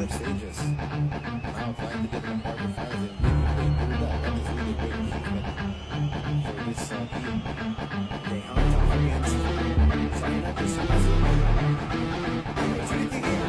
stages. Now trying to get them part of fire. They pulled up. That is really great movement for this team. They hung tough against China to some opportunity here.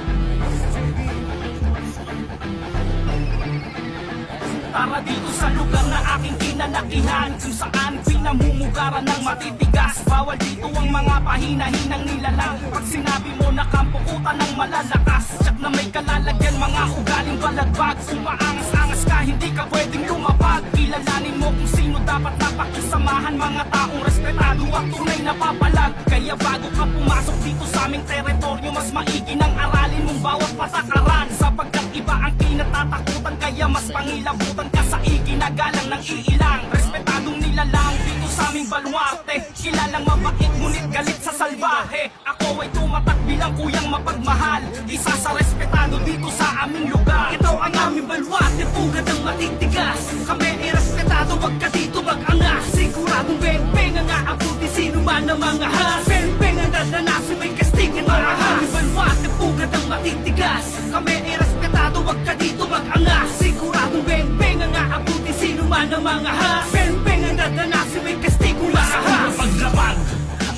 Tara dito sa lugar na aking kinalakihan, kung saan pinamumugaran ng matitigas. Bawal dito ang mga pahina-hinang nilalang. Pag sinabi mo na kampukutan ng malalakas, tsak na may kalalagyan mga ugaling balagbag. Kung maangas-angas ka, hindi ka pwedeng lumapag. Kilalanin mo kung sino dapat napakisamahan. Mga taong respetado at tunay na papalag. Kaya bago ka pumasok dito sa aming teritoryo, mas maigi nang aralin mong bawat patakaran. Sapagkat iba ang kinatatakutan, kaya mas pangilabutan ka sa iginagalang ng iilang. Respetadong nilalang dito sa aming baluarte, kilalang mabait ngunit galit sa salbahe. Ako ay tumatak bilang kuyang mapagmahal, isa sa respetado dito sa aming lugar. Ito ang aming baluarte, pugad ng matitigas. Kami ay respetado, wag ka dito mag-angas. Siguradong beng-beng ang aabuti sino man ang mga has. Beng-beng ang dadanasin, may kastigin mga has. Aming baluarte, pugad ng matitigas. Kami ay respetado, wag ka dito mag-angas. Siguradong beng-beng ang aabuti sino man ang mga has. Beng-beng ang dadanasin, may kastigin mga has. Paglabag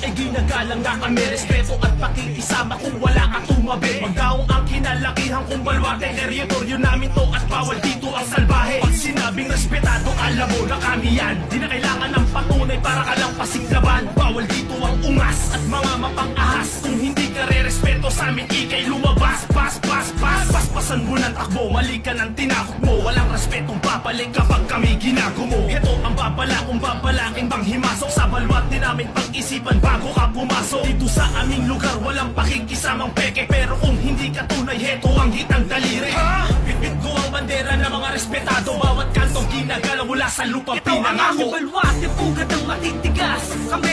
ay ginagalang na kami, respeto at pakikisama kung wala kang tumabi. Magdaong ang kinalakihan kung baluarte, teritoryo namin to at bawal dito ang salbahe. Pag sinabing respetado, alam mo na kami yan. Di na kailangan ng patunay para ka lang pasiglaban. Bawal dito ang ungas at mga mapang-ahas. Kung hindi ka re-respeto sa amin, ikay lumabas. Paspasan mo ng takbo, mali ka ng tinakot mo. Walang respetong babalik kapag kami ginagumo. Ito ang babala kung babalaking bang himasok sa baluarte namin, pag-isipan bago ka pumasok. Dito sa aming lugar, walang pakikisamang peke. Pero kung hindi ka tunay, heto ang hitang daliri. Bitbit ko ang bandera ng mga respetado. Bawat kantong ginagalaw mula sa lupang pinangako. Ito ang aming baluarte, pugad ng matitigas. Kami